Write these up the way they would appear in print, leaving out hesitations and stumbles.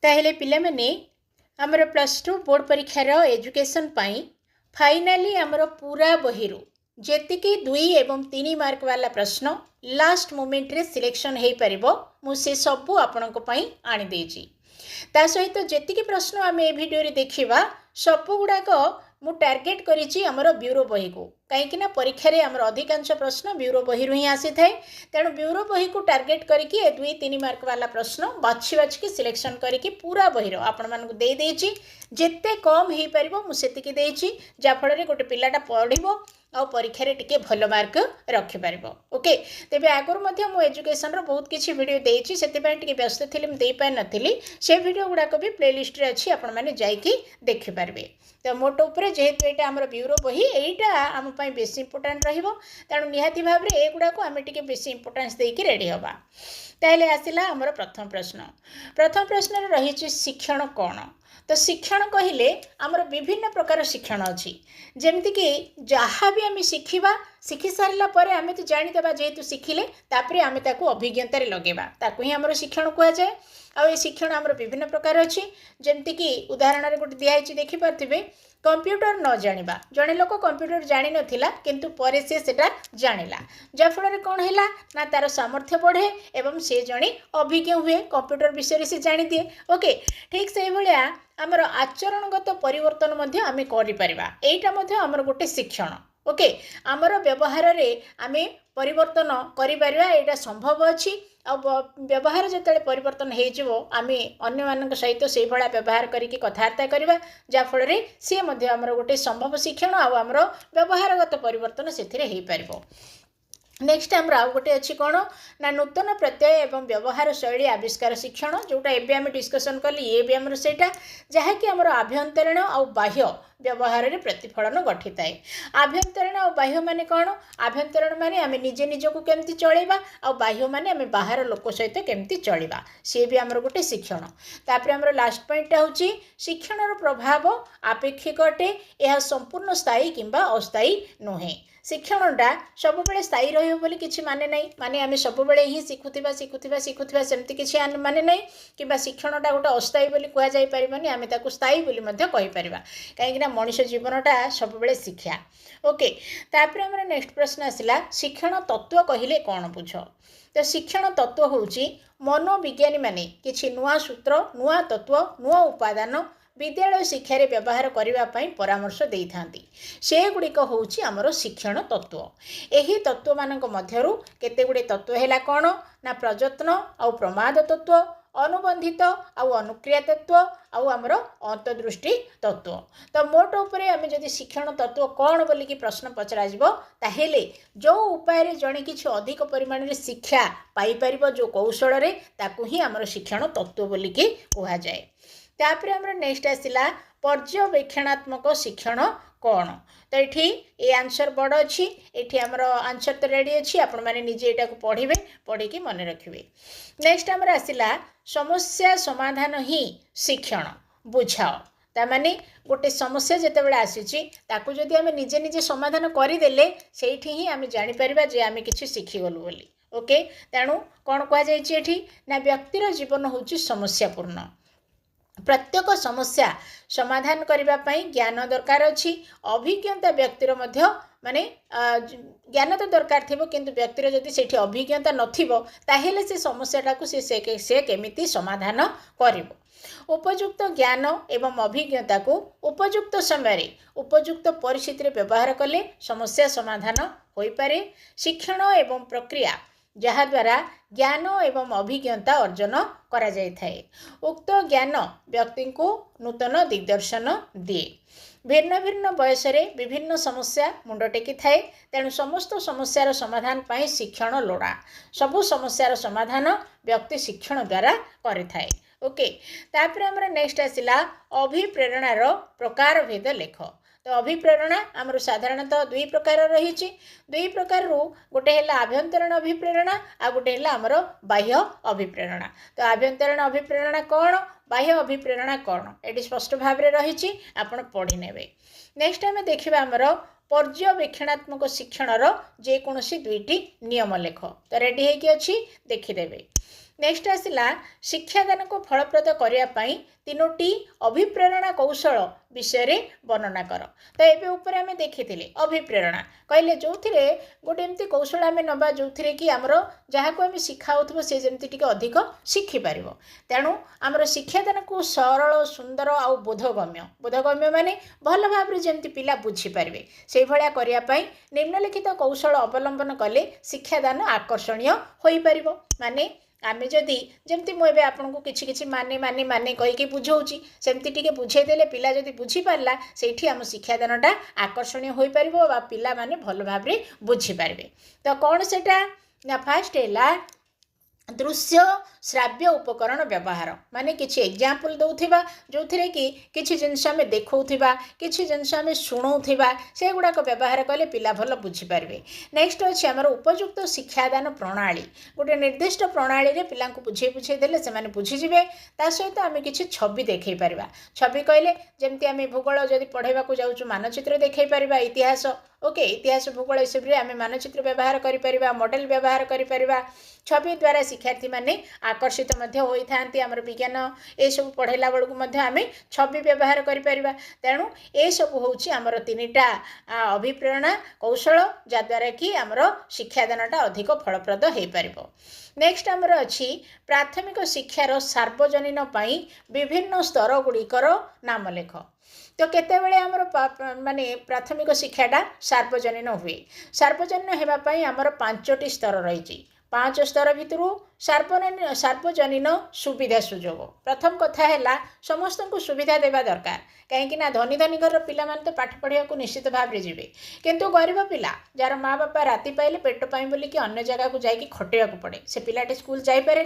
ताहेले पिला माने हमर +2 बोर्ड परीक्षार एजुकेशन पाई फाइनाली हमर पूरा बहिरू जेतिकी 2 एवं 3 मार्क वाला प्रश्न लास्ट मोमेंट रे सिलेक्शन हो पारिबो मु से सबु आपनक पई आनी देजी। ता सहित जेतिकी प्रश्न आम ए भिडियो रे देखिबा सबु गुडाक मु टार्गेट करिछि हमर ब्यूरो बही को कहीं परीक्षा रे हमर अधिकांश प्रश्न ब्यूरो बही रु ही आसी थाए। तेणु ब्यूरो बही को टार्गेट करके 2-3 मार्क वाला प्रश्न बाछि बाछि सिलेक्शन करके पूरा बही आपण मानक दे देछि। जेते कम हो पारिबो मु सेतिकी देछि जा फल रे गोटे पिलाटा पढिबो आ परीक्षा रे टिके भल मार्क रखि पारिबो। ओके तेबे आगुर मध्य मु एजुकेशन रो बहुत किछि वीडियो देछि सेति पय टिके व्यस्त थिले म देई पाइ नथिली से वीडियो गुडा को भी प्लेलिस्ट रे अछि आपण माने जाईकी देखि पारबे। तो मोट उपरे जेहेतु एटा हमर ब्यूरो बही एटा हम पय बेसी इंपोर्टेंट रहिबो तेणु निहाती भाव रे ए गुडा को आमे टिके बेसी इंपोर्टेंस देकी रेडी होबा। ताहले आसिला हमर प्रथम प्रश्न रे रहिछि शिक्षण कोन। तो शिक्षण कहिले आमर विभिन्न प्रकार शिक्षण अच्छी जमती कि जहाँ भी आम शिखा शिखी सारा पर आम तो जानीदेवा जेहेतु शिखिले तापर आम ताकू अभिज्ञतार लगेगा ताकू ही आमर शिक्षण कहुए। आउ शिक्षण आमर विभिन्न प्रकार अच्छी जमती कि उदाहरण गोटे दिखाई देखिपे कंप्यूटर न जानिबा जड़े लोक कंप्यूटर जानी नथिला किंतु परे से जानिला जाफल कौन है ना तार सामर्थ्य बढ़े एवं से जड़े अभिज्ञ हुए कंप्यूटर विषय से जानी दिए। ओके ठीक से भाया आमर आचरणगत परिवर्तन मध्य आमे करि परिबा एटा मध्य आमर गोटे शिक्षण। ओके आमर व्यवहार रे आमे परिवर्तन करि परिबा एटा संभव अछि। आ व्यवहार जिते परिवर्तन हो आमे अन्य मान सहित से भाया व्यवहार करके कथबार्ता करवा जाफल सी आमर गोटे संभव शिक्षण आमर व्यवहारगत परिवर्तन से पारिबो। नेक्स्ट आमर आउ गोटे अच्छी कौन ना नूतन प्रत्यय एवं व्यवहार शैली आविष्कार शिक्षण जोटा एबे आम डिस्कसन कली ये भी आमर सेटा जहाँकि आमर आभ्यंतरीण आ बाह्य व्यवहार रे प्रतिफलन गठि थाए। आभ्यंतरीण आ बाह्य माने कौन आभ्यंतरीण माने आम निजे निजको केमती चलैबा आ बाह्य माने आम बाहर लोक सहित केमती चलैबा सी भी आमर गोटे शिक्षण। तापर आमर लास्ट पॉइंटटा होची शिक्षण प्रभाव आपेक्षिक अटे यह संपूर्ण स्थायी किंबा अस्थायी नुहे। शिक्षणटा सब बेले स्थायी रहिबो बोली किछि माने नहीं माने आमे सब बेले ही शिखुथिबा सेमती किछि माने नहीं किबा शिक्षणटा गोटे अस्थायी बोली कुआ जाई परिबनी आमे ताकू स्थायी बोली मध्य कहि परिबा काहेकि ना मनुष्य जीवनटा सब बेले शिक्षा। ओके तापर हमर नेक्स्ट प्रश्न आसिला शिक्षण तत्व कहिले कोन बुझ। तो शिक्षण तत्व होची मनोविज्ञानी माने किछि नुआ सूत्र नुआ तत्व नुआ उपादान विद्यालय शिक्षा रे व्यवहार करने परामर्श दे था से गुड़िक हूँ आमर शिक्षण तत्व। यही तत्व मानक मध्यरु केते गुड़े तत्व है कौन ना प्रयत्न आउ प्रमाद तत्व अनुबंधित आउ अनुक्रिया तत्व आउ आमर अंतर्दृष्टि तत्व। तो मोट उपरे आम जदि शिक्षण तत्व कौन बोलिकी प्रश्न पचरा ताहेले जो उपाय जड़े किसी अधिक परिमाण रे शिक्षा पाई परिबो जो कौशल रे ताकू ही आमर शिक्षण तत्व बोलिकी कहा जाए। तापर हमर नेक्स्ट आसिला पर्यवेक्षणात्मक शिक्षण कौन। तो ये आंसर बड़ अच्छी ये आमर आंसर तो रेडी अच्छी आपण मैंने निजे यहाँ पढ़े पढ़ी मन रखिए। नेक्स्ट आमर आसिला समस्या समाधान ही शिक्षण बुझाओ ताने गोटे समस्या जिते बड़े आसी ताकू जदि आम निजे निजे समाधान करदेले से ही आम जापर जे आम कि शिखीगलु बोली। ओके तेणु कौन कहुई ना व्यक्तिर जीवन हूँ समस्यापूर्ण प्रत्येक समस्या समाधान करने ज्ञान दरकार अच्छी अभिज्ञता व्यक्तिर मध्य माने ज्ञान तो दरकार थी किंतु व्यक्तिर जदि से अभिज्ञता नथिबो ताहेले से समस्याटा को से केमिति समाधान करिवो। उपयुक्त ज्ञान एवं अभिज्ञता को उपयुक्त समय उपयुक्त परिस्थिति रे व्यवहार कले समस्या समाधान होई पारे। शिक्षण एवं प्रक्रिया जहाद्वारा ज्ञान एवं अभिज्ञता अर्जन करा जाय थाए। उक्त ज्ञान व्यक्ति को नूतन दिग्दर्शन दिए। भिन्न भिन्न बयस रे विभिन्न समस्या मुंड टेकी थाए तेणु समस्त समस्यार समाधान पाई शिक्षण लोड़ा। सबु समस्यार समाधान व्यक्ति शिक्षण द्वारा करि थाए। ओके तापर हमर नेक्स्ट आसिला अभिप्रेरणार प्रकार भेद लेख। तो अभिप्रेरणा आमर साधारणतः 2 प्रकार रही। 2 प्रकार गोटे है आभ्यंतरीण अभिप्रेरणा आ गोटे है आमर बाह्य अभिप्रेरणा। तो आभ्यंतरीण अभिप्रेरणा कौन बाह्य अभिप्रेरणा कौन ये स्पष्ट भाव में रही आपण पढ़ी नेबे। नेक्स्ट आम देखा आमर पर्यवेक्षणात्मक शिक्षणर जेकोसी 2टी नियम लेख। तो रेडी होगी अच्छी देखीदेवे। नेक्स्ट आसला शिक्षादान को फलप्रद करने तीनोटी अभिप्रेरणा कौशल विषय वर्णना कर। तो ये ऊपर आम देखी अभिप्रेरणा कहले जो गोटे एमती कौशल आम नवा जो थे कि आमर जहाँ को आम शिखाऊ सी जमी अधिक शिखिपार। तेणु आमर शिक्षादान को सरल सुंदर आउ बोधगम्य माने भल भाव में जमी पिला बुझीपारे से भाया करने निम्नलिखित कौशल अवलंबन कले शिक्षादान आकर्षणीय हो पार। माने आम जदि जमती मुझे आपन को किसी किसी माने माने माने कहीकि बुझाऊँगी सेमती टी बुझेदेले पिला जदि बुझीपारा से आम शिक्षादानटा आकर्षणीय हो पार पिला माने भल भाव में बुझीपारे। तो कौन से ना फास्ट है दृश्य श्राव्य उपकरण व्यवहार माने किसी एग्जाम्पल दौथिबा जो थे कि किसी जिनस आम देखा किसी जिनस आम शुणुवा से गुड़ाक व्यवहार कले पिला भल बुझीपारे। नेक्स्ट अच्छे आमर उपयुक्त शिक्षादान प्रणाली गोटे निर्दिष्ट प्रणाली रे पिला बुझे बुझे देले से माने बुझीजे। ता सहित आम किसी छवि देखई पारिबा छवि कहले जमती आम भूगोल जदि पढ़ाइबा को जाउछु मानचित्र देखई पारिबा इतिहास ओके इतिहास भूगोल सब आम मानचित्र व्यवहार करिपरिबा मॉडल व्यवहार करिपरिबा छवि द्वारा शिक्षार्थी माने आकर्षित होता आमर विज्ञान ये सब पढ़ाइला बेलू आम छवि व्यवहार करिपरिबा। तेणु ये सब होउछि आमर तीनिटा अभिप्रेरणा कौशल जद्वारा कि आमर शिक्षादानटा अधिक फलप्रद हो पार। नेक्स्ट आमर अच्छी प्राथमिक शिक्षार सार्वजनीन पई विभिन्न स्तर गुड़िकर नाम लेख। तो केतेबेले आमर माने प्राथमिक शिक्षाटा सार्वजनीन हुए सार्वजनीन होगापाई आमर 5टी स्तर रही 5 स्तर भितर सार्वजनीन सुविधा सुजोग प्रथम कथा है समस्त को सुविधा देवा दरकार कहीं धनी धनी घर पिला तो पाठ पढ़ा को निश्चित भाव में जीवे किंतु गरीब पिला जार माँ बापा राति पाइले पेट पाई बोली कि अन्य जगह को जाकि खटेवा को पड़े से पिलाटे स्कूल जापे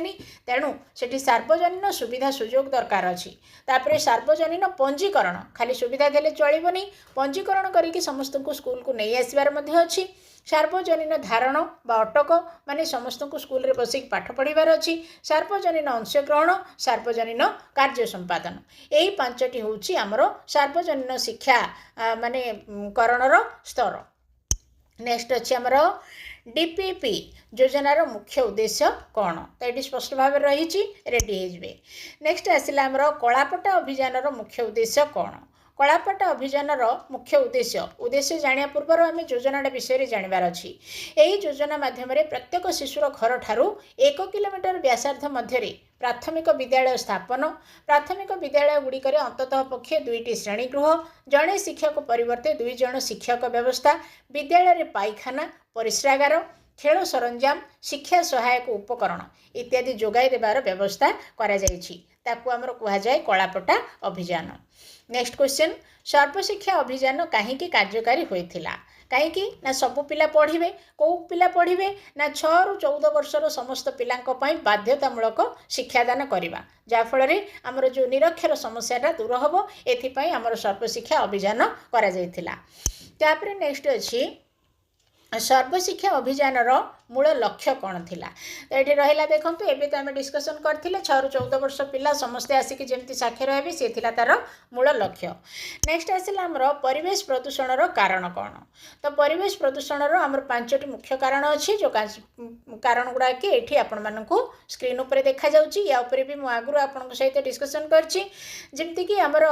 तेणु से सार्वजनीन सुविधा सुजोग दरकार अच्छी। तापर सार्वजनीन पंजीकरण खाली सुविधा देले चलबनी पंजीकरण करके समस्त को स्कूल को नहीं आसबार अच्छी। सार्वजनीन धारण बा अटक माने समस्त को स्कूल रे बसिक पाठ पढ़ार अच्छी। सार्वजनीन अंशग्रहण सार्वजनीन कार्य संपादन यही 5टी होउछि आमर सार्वजनीन शिक्षा माने करणर स्तर। नेक्स्ट अच्छे आमर डीपीपी योजनार मुख्य उद्देश्य कौन तो ये स्पष्ट भाव रही रेडी हो। नेक्स्ट आसला आमर कलापट्टा अभियानर मुख्य उद्देश्य कौन कलापट्टा अभियानर मुख्य उद्देश्य जानिया पूर्व आम योजनाटा विषय जानवर अच्छी। यही योजना माध्यम प्रत्येक शिशुर घर ठारू 1 किलोमीटर व्यासार्ध मध्य प्राथमिक विद्यालय स्थापन प्राथमिक विद्यालय गुड़िकर अंततः पक्षे 2टी श्रेणीगृह जड़े शिक्षक परिवर्ते 2 जण शिक्षक व्यवस्था विद्यालय रे पाइखाना परिश्रागार खेल सरंजाम शिक्षा सहायक उपकरण इत्यादि जोगाई देवार व्यवस्था करा जायछि ताकू आमर कुहाजाए कलापट्टा अभियान। नेक्स्ट क्वेश्चन सर्वशिक्षा अभियान कहीं कार्यकारी होइथिला कहीं ना सबु पिला पढ़िबे कौ पिला पढ़िबे ना 6 ରୁ 14 वर्षर समस्त पिलांक पई बाध्यतामूलक शिक्षादान करवा जाफल आमर जो निरक्षर समस्याटा दूर हम एथिपाई आमर सर्वशिक्षा अभियान करा जायथिला। तापर नेक्स्ट अच्छी सर्वशिक्षा अभियानर मूल लक्ष्य कौन थिला तो ये रहा देखूँ एवं तो आम डिस्कसन करते 6 ରୁ 14 वर्ष पिला समस्ते आसिक जमी साक्षर हे सी तार मूल लक्ष्य। नेक्स्ट आसला आमर परिवेश प्रदूषणर कारण कौन तो परिवेश प्रदूषणर आमर 5टी मुख्य कारण अच्छी जो कारण गुड़ा कि ये आपण मानक स्क्रीन उपर देखा जाउची या उपर भी आगु आपण सहित डिस्कसन करमती कि आमर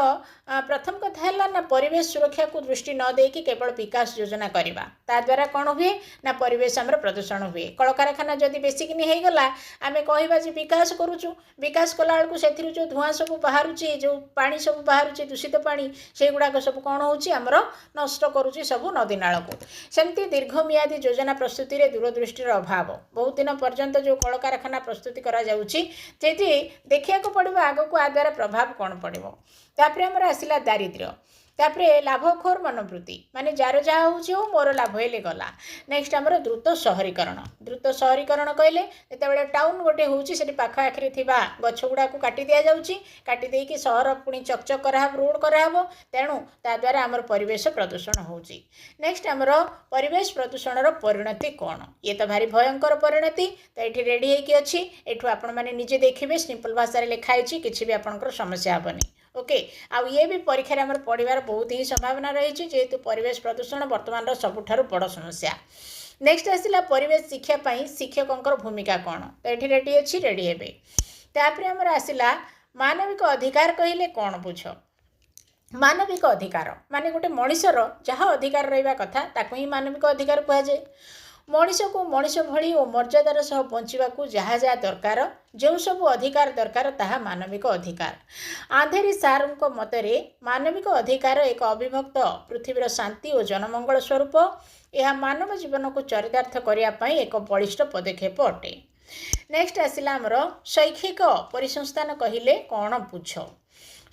प्रथम कथा है ना परिवेश सुरक्षा को दृष्टि न देकी केवल विकास योजना करवा ता द्वारा कौन हुए ना परिवेश आमर प्रदूषण हुए कलकारखाना जदि बेसिकनी हो गला आम कहवा विकास करुचु विकास कला बेलू से जो धुआं सब बाहर जो पानी सब बाहर दूषित पानी से गुड़ाक सब कौन होमर नष्ट करुच्ची सब नदी नाल को सेमती दीर्घमियादी योजना प्रस्तुति रे दूरदृष्टिर अभाव बहुत दिन पर्यंत जो कलकारखाना प्रस्तुति करा जाउची देखा पड़ो आग को आ द्वारा प्रभाव कौन पड़ो। तापर आमर आसला दारिद्र्य तापर लाभखोर मनोवृत्ति माने जार जहाँ हो मोर लाभ हेले गला। नेक्स्ट आमर द्रुत शहरीकरण कहले जिते टाउन गोटे होती पाख आखिरी थी गछ गुड़ा को काटी दि जाऊँगी काटी देकी सहर पुणी चकचक कराब रोड कराब तेणु ता द्वारा आमर परिवेश प्रदूषण होउची। नेक्स्ट आमर परिवेश प्रदूषणर परिणति कौन ये तो भारी भयंकर परिणति तो ये रेडी होगी अच्छी एठू आपण मैंने निजे देखिए सिंपल भाषा लिखाई किसी भी आपंकर समस्या हेनी ओके आउ ये भी परीक्षा आमर पढ़ार बहुत ही संभावना रही जेहेतु परिवेश प्रदूषण बर्तमान सबुठारु बड़ समस्या। नेक्स्ट आसला परिवेश शिक्षा पाई शिक्षकों भूमिका कौन तो ये रेडी अच्छी रेडी हे तापर आमर आसला मानविक अधिकार कहले कौन बुझ मानविक अधिकार माने गोटे मनीषर जहाँ अधिकार रहा कथा ताकू ही मानविक अधिकार कहुए मनीष को मनीष भली और मर्यादार सह बंचवाक जहाँ जहाँ दरकार जो सब अधिकार दरकार ताहा मानविक अधिकार आंधेरी सार मतरे मानविक अधिकार एक अविभक्त पृथ्वीर शांति और जनमंगल स्वरूप यह मानव जीवन को चरितार्थ करने एक बलिष्ठ पदक्षेप अटे। नेक्स्ट आसला आमर शैक्षिक परिसंस्थान कहले कौन बुझ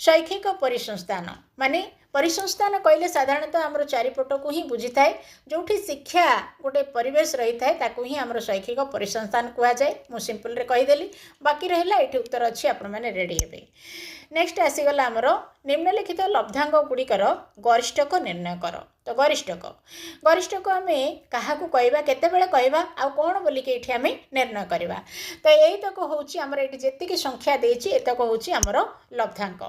शैक्षिक परिसंस्थान माने परिसंस्थान कहले साधारणतः आमर चारिपट को ही बुझी थाए जो शिक्षा गोटे परिवेश रही थाए ताकू ही आमर शैक्षिक परिसंस्थान कहुए मु सिंपल रे कहीदेली बाकी रहा ये उत्तर अच्छी आपण मैंने रेडी हे। नेक्स्ट आसीगला आमर निम्नलिखित लब्धांग गुड़िकर गरिष्ठक निर्णय कर तो गरिष्ठक आम क्या कहवा केतेबेले कहवा आ कौन बोलिक ये आम निर्णय करवा तो यही तक हूँ आमर ये जी संख्या देती एतक हूँ आमर लब्धांक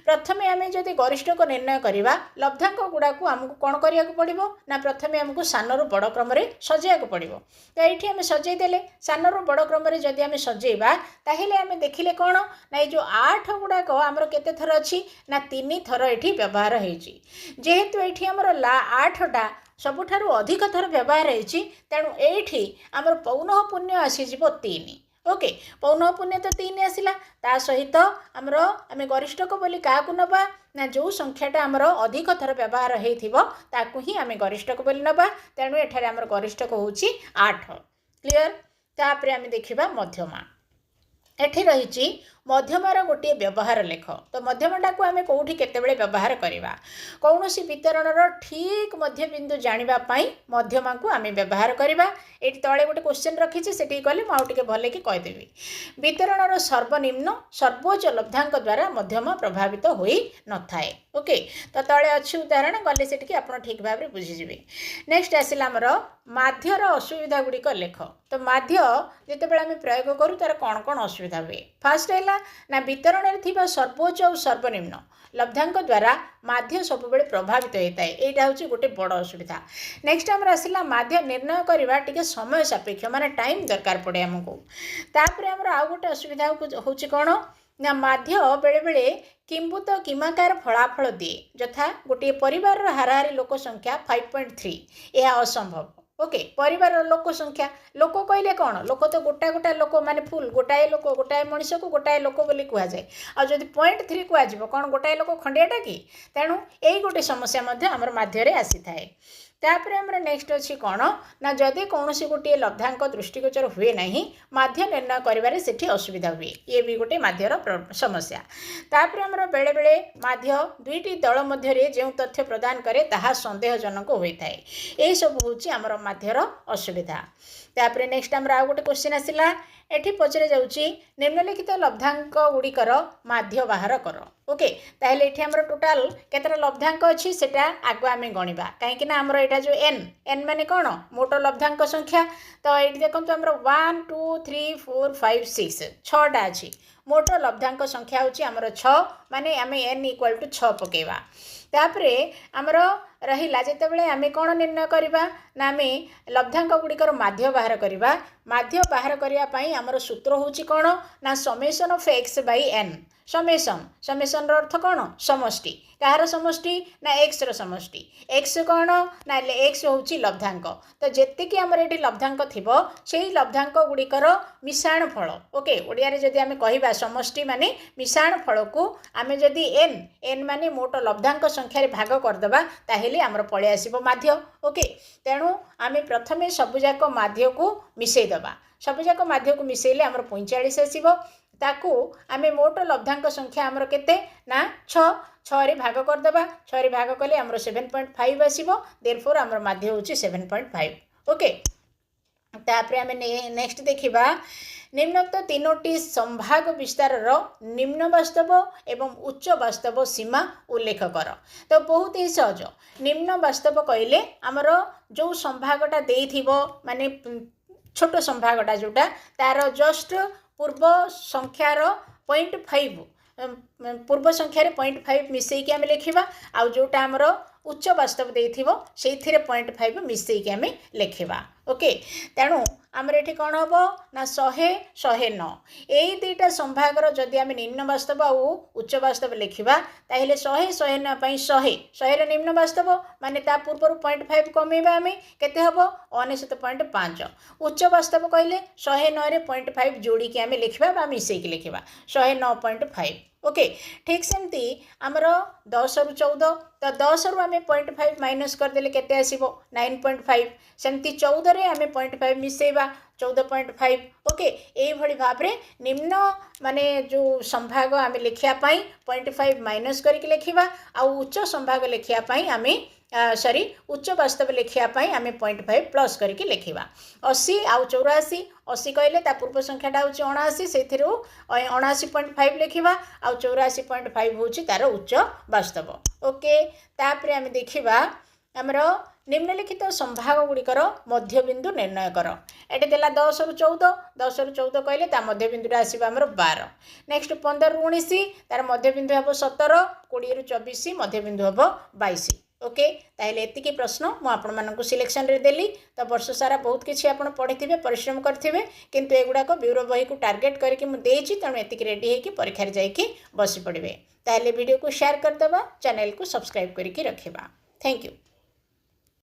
प्रथम आम जदि गरिष्ठक निर्णय करवा लब्धांक गुड़ा को आमको कौन करने पड़ो ना प्रथम आमको सानू बड़ क्रम सजाइक पड़ो तो ये आम सजईदेले सानू बड़ क्रम जदि आम सजैवा ताहले आम देखिले कौन ना ये 8 गुड़ाक आमर केते थर अच्छी ना 3 थर ये व्यवहार होती जेहेतु ये आमर 8टा सबुठारु अधिक थर व्यवहार होती तेणु ये आमर पौनः पुण्य आसीज 3 ओके पौनः पुण्य तो 3 आसला ता सहित आमर आम गरिष्ठक बोली क्या नवा ना जो संख्याटा आमर अधिक थर व्यवहार होता ही आम गरिष्ठक बोली नवा तेणु एठारे आमर गरिष्ठक हूँ 8 क्लियर। तापर आम देखा मध्यमा एठी रही मध्यमार गोटे व्यवहार लेख तो मध्यमटा को आम कौटी केतेबेले व्यवहार करवा कौन सी वितरणर ठीक मध्य बिंदु जानापी मध्यमा को आम व्यवहार करवा ये तले गोटे क्वेश्चन रखी से गले मुझे भले कि कहीदेवी वितरणर सर्वनिम्न सर्वोच्च लब्धांक द्वारा मध्यमा प्रभावित हो न थाए ओके तो तले अच्छी उदाहरण गले से आप ठीक भाव में बुझीजे। नेक्स्ट आसला आमर माध्यर असुविधा गुड़िक लेख तो माध्य जितेबाला आम प्रयोग करूँ तार कौन कौन असुविधा हुए फास्ट है ना वितरण में सर्वोच्च और सर्वनिम्न लब्धांक द्वारा माध्य सब प्रभावित होता है यहाँ हूँ गोटे बड़ असुविधा। नेक्स्ट आमर आसला माध्य निर्णय करवा टी समय सापेक्ष माने टाइम दरकार पड़े आमको तापर आमर आउ गोटे असुविधा हूँ कौन ना माध्य बेले बेले किंबुत किमाकार फलाफल दिए यथा गोटे परिवार हाराहारी लोक संख्या 5.3 यह असंभव ओके परिवार लोक संख्या लोक कहले कौन लोक तो गोटा गोटा लोक माने फुल गोटाए लोक गोटाए मनीष को गोटाए लोक बोली कहुए आदि 0.3 कहुए कौन गोटाए लोक खंडियाटा कि तेणु यही गोटे समस्या आमर माध्यरे आसी थाए। तापर आमर नेक्स्ट अच्छी कौन ना जदि कौन गोटे लब्धांक दृष्टिगोचर हुए ना माध्य निर्णय करिबारे सेठी असुविधा हुए ये भी गोटे माध्यर समस्या। तापर आमर बेले बेले माध्य दुईटी दल मध्य जो तथ्य प्रदान करे ताहा संदेहजनक होता है यही सब हूँ आमर माध्यर असुविधा। तापर नेक्स्ट आमर आउ गोटे क्वेश्चन आसला एठी पचरे जाउची निम्नलिखित लब्धांक गुड़िकर माध्य बाहर कर ओके ताहले एठी हमर टोटाल केतरा लब्धांक अछि सेटा आगो आमे गणिबा काहेकि ना हमर एटा जो n माने कोन मोट लब्धांक संख्या तो एठी देखंतु हमर 1 2 3 4 5 6 6टा अछि मोट लब्धांक संख्या होची हमर 6 माने आमे n = 6 पकेबा तापरे आमर रहिला जेतेबेले आमे कोन निर्णय करबा ना आमे लब्धांक गुड़िकर माध्य बाहर करबा माध्य बाहर करिया पई आमर सूत्र होची कोन ना summation of x by n summation रो अर्थ कौन समष्टि कहार समष्टि ना x रो समष्टि x कौन ना x होची लब्धांक तो जेतिकी आमर एठी लब्धांक थिबो सेही लब्धांक गुड़िकर मिश्रण फल ओके ओडिया रे जदि आमे कहिबा समष्टि माने मिश्रण फल को आमे जदि n माने मोट लब्धांक संख्या रे भाग करदबा ताहेले आमर पळे आसीबो माध्य ओके तेणु आमे प्रथमे सबुजाक माध्य को मिसेई दबा सबुजाक माध्य को मिसेइले आमर 45 आसीबो ताकू आमे मोट लब्धांक संख्या आमर केते ना 6 रे भाग करदबा 6 रे भाग कले आमर 7.5 आसीबो देयरफॉर आमर माध्य होची 7.5 ओके। तापरे आमे नेक्स्ट देखिबा निम्नोक्त तीनोटी संभाग विस्तार निम्न वास्तव एवं उच्च वास्तव सीमा उल्लेख कर तो बहुत ही सहज निम्न वास्तव कहले आमर जो संभागटा देइथिबो माने छोट संभागटा जोटा तार जस्ट पूर्व संख्यार 0.5 पूर्व संख्यार 0.5 मिसेक आम लिखा आउ जोटा आमर उच्च वास्तव देथिबो सेइथिरे 0.5 मिसेक आम लिखा ओके तेणु आमर एठी कौन हम ना 100 109 यही दुईटा संभागर जदि आम निम्न वास्तव आउ उच्च वास्तव लिखा ताहले 100 109 100 निम्न वास्तव माने ता पूर्व 0.5 कमेबा आम केते हम 99.5 उच्च वास्तव कहले 109 रे 0.5 जोड़ी आम लिखा बा मिसेक लिखा 109.5 ओके ठीक सेमती आमर 10 रु 14 तो 10 रु आम 0.5 माइनस करदेले केते आसीबो 9.5 सेमती 14 रे आम 0.5 मिसेबा 14.5 ओके यही भली भाव रे निम्न माने जो संभाग आम लिखापी 0.5 माइनस करके लिखा आउ उच्च संभाग लिखापी आम सॉरी उच्च वास्तव लिखापी आम 0.5 प्लस करके लिखा 80 आउ 84 80 कहले ता पूर्व संख्याटा हूँ 79 से 79.5 लिखा आउ 84.5 हूँ तार उच्च वास्तव ओके तापर आम देखा आमर निम्नलिखित संभाग गुड़िकर मध्यबिंदु निर्णय कर ये देला 10 रु 14 कहले ता मध्यबिंदु आसो आमर 12 नेक्स्ट 15 रु 19 तार मध्यबिंदु हम 17 20 रु 24 मध्यबिंदु हम 22 ओके ताहले एतिकी प्रश्न मु आपण मानकु सिलेक्शन रे देली तो वर्ष सारा बहुत किछि आपण पढ़िथिबे परिश्रम करथिबे किंतु एगुडा को ब्यूरो बही को टार्गेट करके मु देछि तेणु एतिकी रेडी हेकि परीक्षा रे जाइकि बसी पड़िबे ताहले वीडियो को शेयर कर दबा चैनल को सब्सक्राइब करके रखिबा थैंक यू।